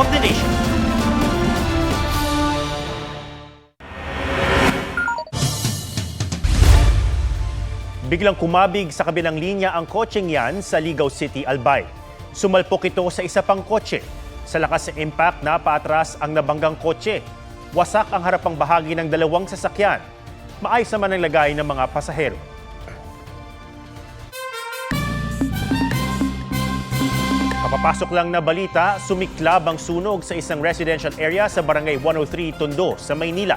of the nation. Biglang kumabig sa kabilang linya ang kotseng yan sa Ligaw City, Albay. Sumalpok ito sa isa pang kotse. Sa lakas ng impact, napaatras ang nabanggang kotse. Wasak ang harapang bahagi ng dalawang sasakyan. Maayos naman ang lagay ng mga pasahero. Kapapasok lang na balita, sumiklab ang sunog sa isang residential area sa Barangay 103, Tondo, sa Maynila.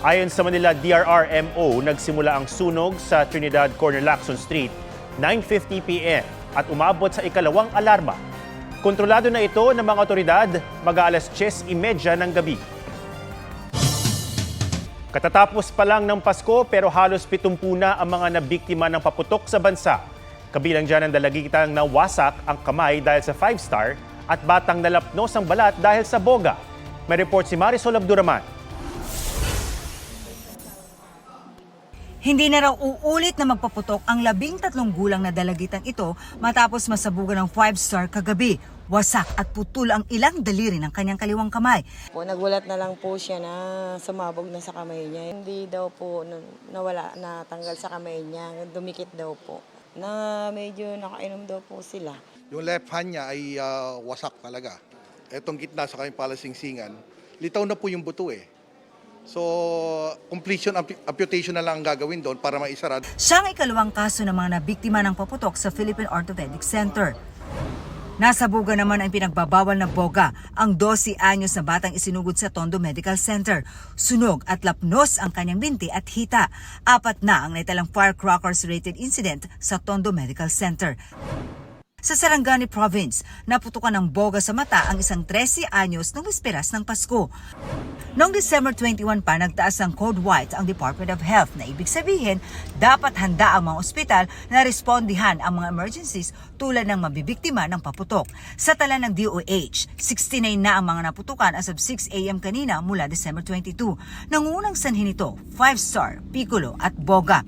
Ayon sa Manila DRRMO, nagsimula ang sunog sa Trinidad Corner Lacson Street 9:50 p.m. at umabot sa ikalawang alarma. Kontrolado na ito ng mga otoridad mag-aalas 10:30 ng gabi. Katatapos pa lang ng Pasko pero halos 70 na ang mga nabiktima ng paputok sa bansa. Kabilang dyan ang dalagitang nawasak ang kamay dahil sa 5-star at batang nalapnos ang balat dahil sa boga. May report si Marisol Abduraman. Hindi na raw uulit na magpaputok ang 13 gulang na dalagitang ito matapos masabugan ng 5-star kagabi. Wasak at putol ang ilang daliri ng kanyang kaliwang kamay. Nagulat na lang po siya na sumabog na sa kamay niya. Hindi daw po nawala, natanggal sa kamay niya. Dumikit daw po. Na medyo nakainom daw po sila. Yung left hand niya ay wasak talaga. Etong gitna sa kanyang palasingsingan, litaw na po yung buto eh. So, completion amputation na lang ang gagawin doon para maisara. Siya ang ikalawang kaso ng mga nabiktima ng paputok sa Philippine Orthopedic Center. Nasabugan naman ang pinagbabawal na boga, ang 12 anyos na batang isinugod sa Tondo Medical Center. Sunog at lapnos ang kanyang binti at hita. 4 na ang naitalang firecrackers-related incident sa Tondo Medical Center. Sa Sarangani Province, naputukan ng boga sa mata ang isang 13 anyos nung bisperas ng Pasko. Noong December 21 pa, nagtaas ng Code White ang Department of Health na ibig sabihin, dapat handa ang mga ospital na respondihan ang mga emergencies tulad ng mabibiktima ng paputok. Sa tala ng DOH, 69 na ang mga naputukan as of 6 a.m. kanina mula December 22. Nangungunang sanhin nito, 5-star, piccolo at boga.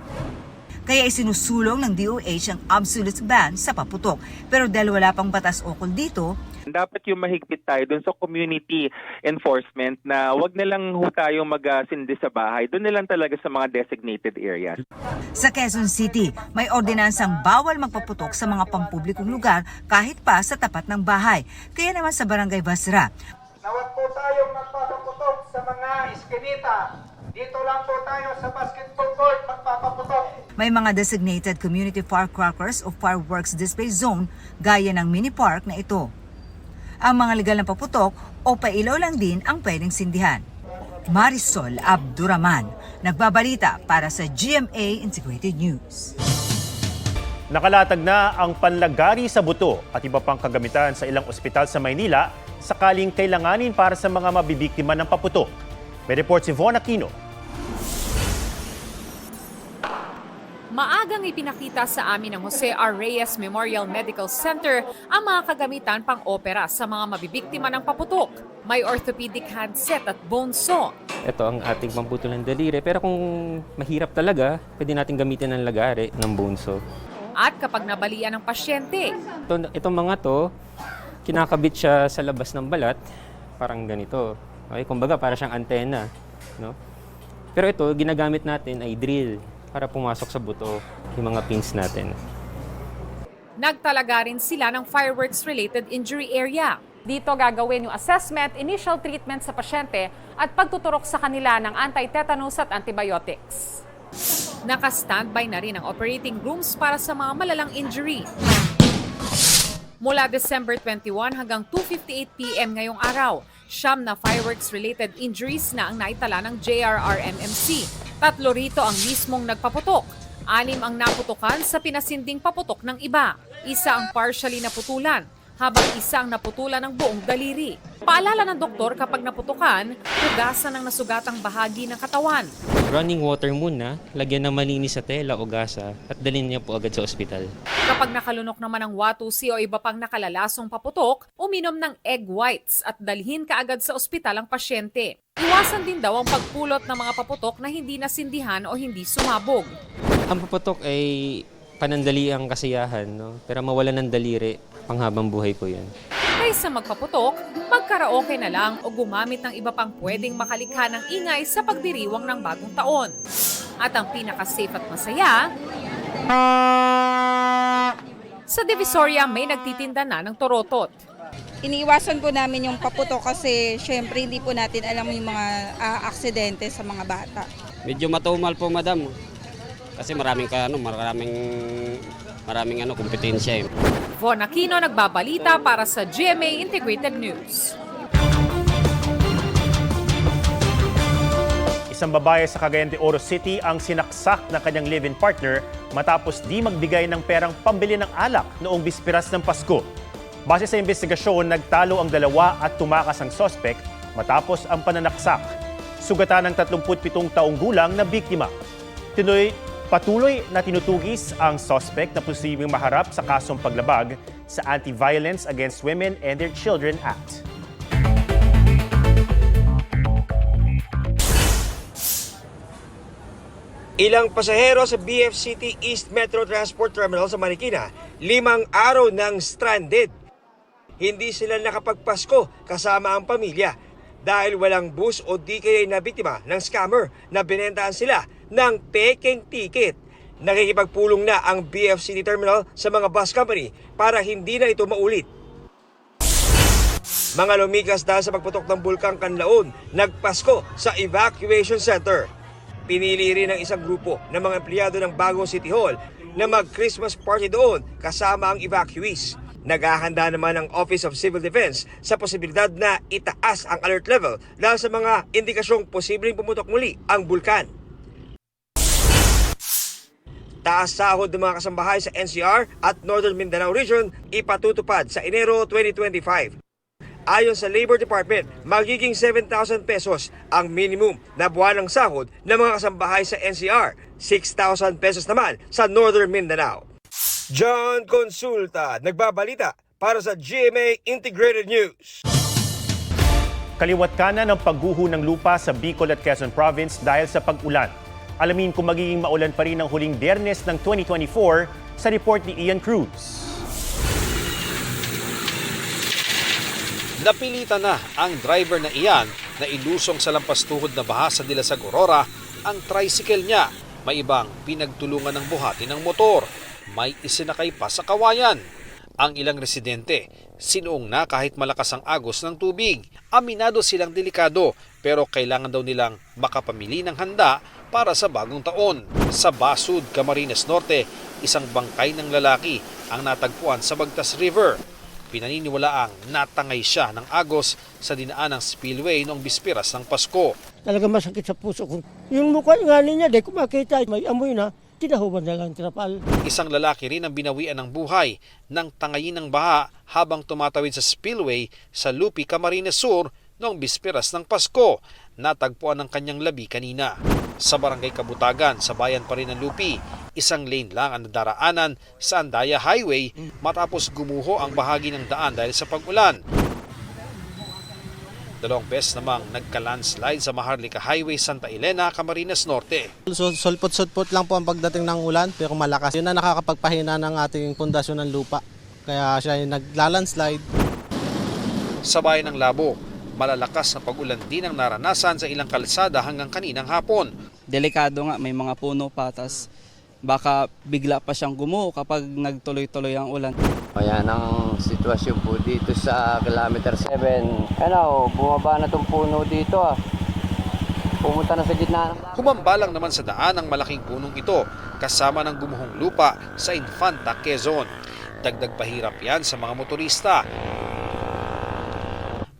Kaya isinusulong ng DOH ang absolute ban sa paputok. Pero dahil wala pang batas ukol dito, dapat yung mahigpit tayo dun sa community enforcement na wag na lang ho tayo mag-sindi sa bahay. Doon na lang talaga sa mga designated areas. Sa Quezon City, may ordinansang bawal magpaputok sa mga pampublikong lugar kahit pa sa tapat ng bahay. Kaya naman sa Barangay Basra, Nawag po tayong magpapaputok sa mga iskinita. Dito lang po tayo sa basketball court magpapaputok. may mga designated community firecrackers o fireworks display zone gaya ng mini park na ito. Ang mga legal na paputok o pailaw lang din ang pwedeng sindihan. Marisol Abduraman, nagbabalita para sa GMA Integrated News. Nakalatag na ang panlagari sa buto at iba pang kagamitan sa ilang ospital sa Maynila sakaling kailanganin para sa mga mabibiktima ng paputok. May report si Von Aquino. Maagang ipinakita sa amin ng Jose R. Reyes Memorial Medical Center ang mga kagamitan pang-opera sa mga mabibiktima ng paputok. May orthopedic handset at bone saw. Ito ang ating pamputol ng daliri, pero kung mahirap talaga, pwede natin gamitin ng lagari ng bone saw. At kapag nabalian ng pasyente, Itong mga to, kinakabit siya sa labas ng balat, parang ganito. Okay, kumbaga para siyang antena, no? Pero ito, ginagamit natin ay drill para pumasok sa buto yung mga pins natin. nagtalaga rin sila ng fireworks-related injury area. Dito gagawin yung assessment, initial treatment sa pasyente at pagtuturok sa kanila ng anti-tetanus at antibiotics. Naka-standby na rin ang operating rooms para sa mga malalang injury. Mula December 21 hanggang 2:58 p.m. ngayong araw, 9 na fireworks-related injuries na ang naitala ng JRRMMC. 3 rito ang mismong nagpaputok. 6 ang naputukan sa pinasinding paputok ng iba. 1 ang partially naputulan, habang 1 ang naputulan ng buong daliri. Paalala ng doktor kapag naputukan, hugasan ang nasugatang bahagi ng katawan. Running water muna, lagyan ng malinis sa tela o gasa at dalhin niya po agad sa ospital. Kapag nakalunok naman ng watusi o iba pang nakalalasong paputok, uminom ng egg whites at dalhin kaagad sa ospital ang pasyente. Iwasan din daw ang pagpulot ng mga paputok na hindi nasindihan o hindi sumabog. Ang paputok ay panandali ang kasiyahan, no? Pero mawalan ng daliri, panghabang buhay po yan. Kaysa magpaputok, magkaraoke na lang o gumamit ng iba pang pwedeng makalikha ng ingay sa pagdiriwang ng bagong taon. At ang pinaka-safe at masaya, sa Divisoria may nagtitinda na ng torotot. Iniiwasan po namin yung paputok kasi syempre hindi po natin alam yung mga aksidente sa mga bata. Medyo matumal po, madam. Kasi maraming kompetensya eh. Von Aquino nagbabalita para sa GMA Integrated News. Isang babae sa Cagayan de Oro City ang sinaksak ng kanyang live-in partner matapos di magbigay ng perang pambili ng alak noong bisperas ng Pasko. Base sa investigasyon, nagtalo ang dalawa at tumakas ang sospek matapos ang pananaksak. Sugatan ng 37 taong gulang na biktima. Patuloy na tinutugis ang sospek na posibleng maharap sa kasong paglabag sa Anti-Violence Against Women and Their Children Act. Ilang pasahero sa BF City East Metro Transport Terminal sa Marikina, 5 araw nang stranded. Hindi sila nakapagpasko kasama ang pamilya dahil walang bus o di kaya na biktima ng scammer na binentahan sila ng peking ticket. Nakikipagpulong na ang BF City Terminal sa mga bus company para hindi na ito maulit. Mga lumikas dahil sa pagputok ng Bulkang Kanlaon, nagpasko sa evacuation center. Pinili rin ng isang grupo ng mga empleyado ng Bagong City Hall na mag-Christmas party doon kasama ang evacuees. Naghahanda naman ang Office of Civil Defense sa posibilidad na itaas ang alert level dahil sa mga indikasyong posibleng pumutok muli ang bulkan. Taas sahod ng mga kasambahay sa NCR at Northern Mindanao Region ipatutupad sa Enero 2025. Ayon sa Labor Department, magiging 7,000 pesos ang minimum na buwanang sahod ng mga kasambahay sa NCR, 6,000 pesos naman sa Northern Mindanao. John Consulta, nagbabalita para sa GMA Integrated News. Kaliwat kanan ng pagguho ng lupa sa Bicol at Quezon Province dahil sa pag-ulan. Alamin kung magiging maulan pa rin ang huling Biyernes ng 2024 sa report ni Ian Cruz. Napilitan na ang driver na iyan na ilusong sa lampastuhod na baha sa Dilasag, Aurora ang tricycle niya. May ibang pinagtulungan ng buhati ng motor. May isinakay pa sa kawayan. Ang ilang residente, sinuong na kahit malakas ang agos ng tubig. Aminado silang delikado pero kailangan daw nilang makapamili ng handa para sa bagong taon. Sa Basud, Camarines Norte, isang bangkay ng lalaki ang natagpuan sa Bagtas River. Pinaniniwalaang natangay siya ng agos sa dinaan ng spillway noong bisperas ng Pasko. Talaga masakit sa puso ko. Yung mukha nga niya, kung makita, may amoy na, tinahuban na lang trapal. Isang lalaki rin ang binawian ng buhay ng tangayin ng baha habang tumatawid sa spillway sa Lupi, Camarines Sur noong bisperas ng Pasko. Natagpuan ng kanyang labi kanina. Sa Barangay Kabutagan, sa bayan pa rin ng Lupi, isang lane lang ang nadaraanan sa Andaya Highway matapos gumuho ang bahagi ng daan dahil sa pag-ulan. 2 beses namang nagka-landslide sa Maharlika Highway, Santa Elena, Camarines Norte. Sulpot-sulpot lang po ang pagdating ng ulan pero malakas. Yun na nakakapagpahina ng ating pundasyon ng lupa. Kaya siya ay nagla-landslide. Sa bayan ng Labo, malalakas na pag-ulan din ang naranasan sa ilang kalsada hanggang kaninang hapon. Delikado nga, may mga puno patas. Baka bigla pa siyang gumuho kapag nagtuloy-tuloy ang ulan. Ayan ang sitwasyon po dito sa kilometer 7. Ano, bumaba na itong puno dito Pumunta na sa gitna. Humambalang naman sa daan ang malaking punong ito kasama ng gumuhong lupa sa Infanta, Quezon. Dagdag pahirap yan sa mga motorista.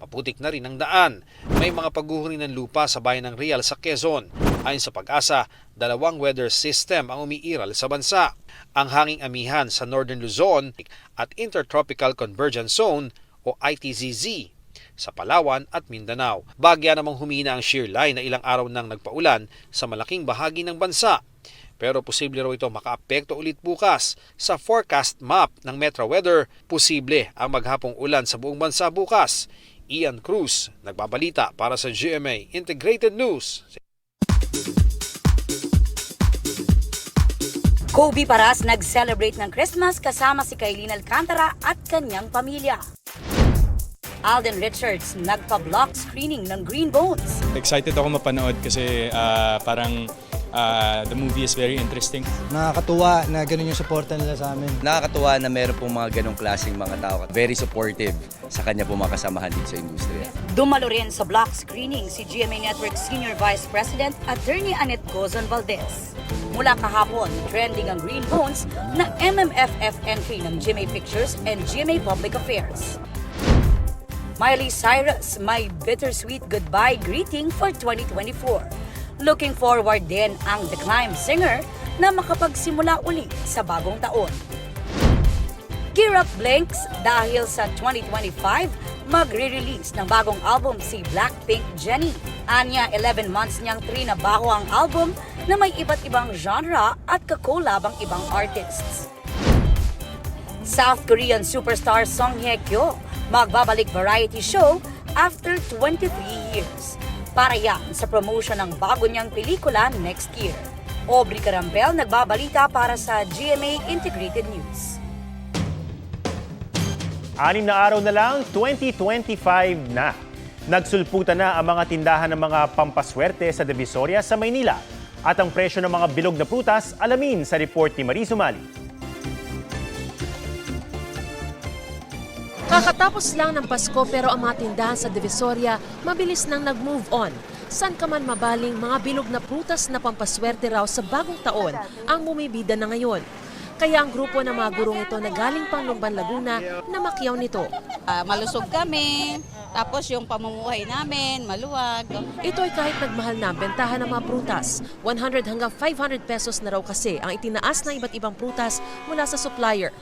Maputik na rin ang daan. May mga pagguho rin ng lupa sa bayan ng Real sa Quezon. Ayon sa Pag-asa, 2 weather system ang umiiral sa bansa. Ang hanging amihan sa Northern Luzon at Intertropical Convergence Zone o ITZZ sa Palawan at Mindanao. Bagya namang humina ang shear line na ilang araw nang nagpaulan sa malaking bahagi ng bansa. Pero posible raw ito makaapekto ulit bukas. Sa forecast map ng Metro Weather, posible ang maghapong ulan sa buong bansa bukas. Ian Cruz, nagbabalita para sa GMA Integrated News. Kobe Paras nag-celebrate ng Christmas kasama si Kailin Alcantara at kanyang pamilya. Alden Richards nagpa-block screening ng Green Bones. Excited ako mapanood kasi parang the movie is very interesting. Nakakatuwa na ganun yung suporta nila sa amin. Nakakatuwa na meron pong mga ganong klaseng mga tao. Very supportive sa kanya po mga kasamahan dito sa industriya. Dumalo rin sa block screening si GMA Network Senior Vice President Attorney Annette Gozon Valdez. Mula kahapon, trending ang Green Bones na MMFF entry ng GMA Pictures and GMA Public Affairs. Miley Cyrus, may bittersweet goodbye greeting for 2024. Looking forward din ang The Climb singer na makapagsimula uli sa bagong taon. Gear up Blinks dahil sa 2025, magre-release ng bagong album si Blackpink Jennie. Anya, 11 months niyang trinabaho ang album na may iba't ibang genre at kakolab ang ibang artists. South Korean superstar Song Hye Kyo magbabalik variety show after 23 years. Para yan sa promotion ng bago niyang pelikula next year. Aubrey Carampel nagbabalita para sa GMA Integrated News. 6 na araw na lang, 2025 na. Nagsulputan na ang mga tindahan ng mga pampaswerte sa Divisoria sa Maynila. At ang presyo ng mga bilog na prutas, alamin sa report ni Marie Sumali. Kakatapos lang ng Pasko pero ang mga tindahan sa Divisoria mabilis nang nag-move on. San ka man mabaling, mga bilog na prutas na pampaswerte raw sa bagong taon ang bumibida na ngayon. Kaya ang grupo ng mga gurong ito na galing pang Lumban, Laguna na makyaw nito. Malusog kami, tapos yung pamumuhay namin, maluwag. Ito ay kahit nagmahal na bentahan ng mga prutas. 100 hanggang 500 pesos na raw kasi ang itinaas ng iba't ibang prutas mula sa supplier.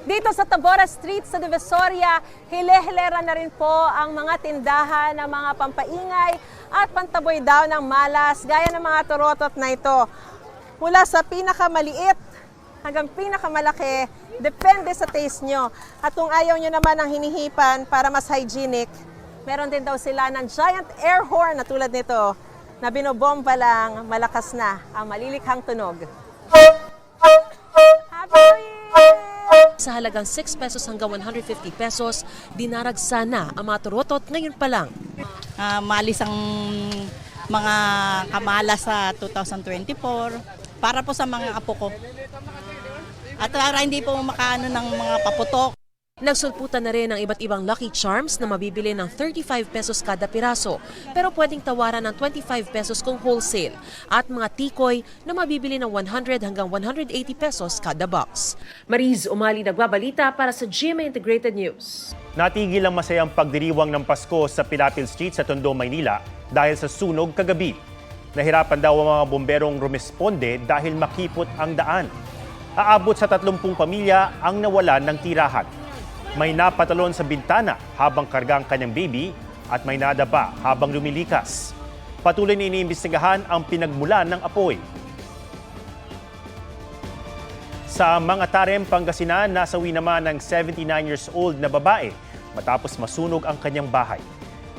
Dito sa Tabora Street sa Divisoria, hile-hilera na rin po ang mga tindahan ng mga pampaingay at pantaboy daw ng malas gaya ng mga turotot na ito. Mula sa pinakamaliit hanggang pinakamalaki, depende sa taste nyo. At kung ayaw nyo naman ang hinihipan para mas hygienic, meron din daw sila ng giant air horn na tulad nito na binobomba lang, malakas na ang malilikhang tunog. Happy New Year! Sa halagang 6 pesos hanggang 150 pesos, dinaragsa na ang mga turotot ngayon pa lang. Malis ang mga kamalas sa 2024 para po sa mga apo ko. At para hindi po makaano ng mga paputok. Nagsulputan na rin ang iba't ibang Lucky Charms na mabibili ng 35 pesos kada piraso pero pwedeng tawaran ng 25 pesos kung wholesale at mga tikoy na mabibili ng 100 hanggang 180 pesos kada box. Mariz Umali nagbabalita para sa GMA Integrated News. Natigil ang masayang pagdiriwang ng Pasko sa Pilapil Street sa Tondo, Maynila dahil sa sunog kagabi. Nahirapan daw ang mga bomberong rumesponde dahil makipot ang daan. Aabot sa 30 pamilya ang nawalan ng tirahan. May napatalon sa bintana habang karga ang kanyang baby at may nadapa habang lumilikas. Patuloy na iniimbestigahan ang pinagmulan ng apoy. Sa mga Tarem, Pangasinan, nasawi naman ng 79 years old na babae matapos masunog ang kanyang bahay.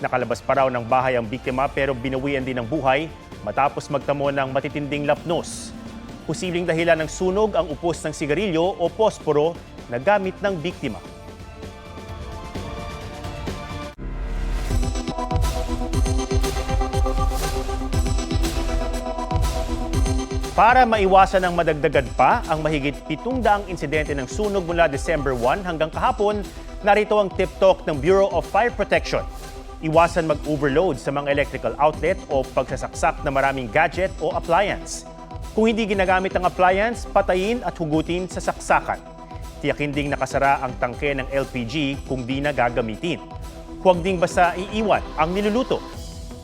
Nakalabas pa raw ng bahay ang biktima pero binawian din ng buhay matapos magtamo ng matitinding lapnos. Posibleng dahilan ng sunog ang upos ng sigarilyo o posporo na gamit ng biktima. Para maiwasan ang madagdagan pa ang mahigit 700 insidente ng sunog mula December 1 hanggang kahapon, narito ang tip talk ng Bureau of Fire Protection. Iwasan mag-overload sa mga electrical outlet o pagsasaksak na maraming gadget o appliance. Kung hindi ginagamit ang appliance, patayin at hugutin sa saksakan. Tiyakin ding nakasara ang tangke ng LPG kung di na gagamitin. Huwag ding basta iiwan ang niluluto.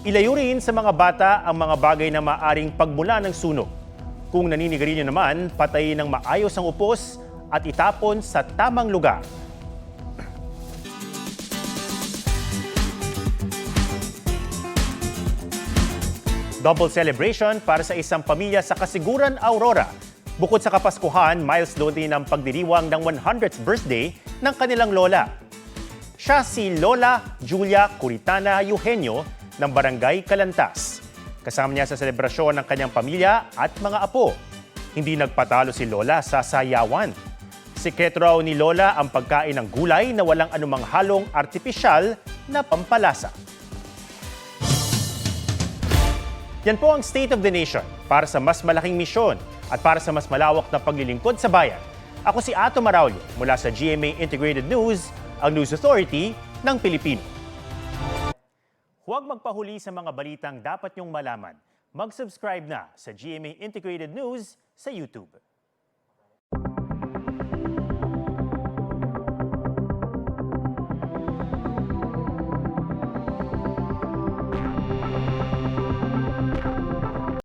Ilayo rin sa mga bata ang mga bagay na maaring pagmula ng sunog. Kung naninigarilyo naman, patayin ng maayos ang upos at itapon sa tamang lugar. Double celebration para sa isang pamilya sa Kasiguran, Aurora. Bukod sa Kapaskuhan, milestone din ang pagdiriwang ng 100th birthday ng kanilang lola. Siya si Lola Julia Curitana Eugenio ng Barangay Calantas. Kasama niya sa selebrasyon ng kanyang pamilya at mga apo. Hindi nagpatalo si Lola sa sayawan. Sikreto raw ni Lola ang pagkain ng gulay na walang anumang halong artipisyal na pampalasa. Yan po ang State of the Nation para sa mas malaking misyon at para sa mas malawak na paglilingkod sa bayan. Ako si Ato Maraulio mula sa GMA Integrated News, ang News Authority ng Pilipino. Huwag magpahuli sa mga balitang dapat niyong malaman. Mag-subscribe na sa GMA Integrated News sa YouTube.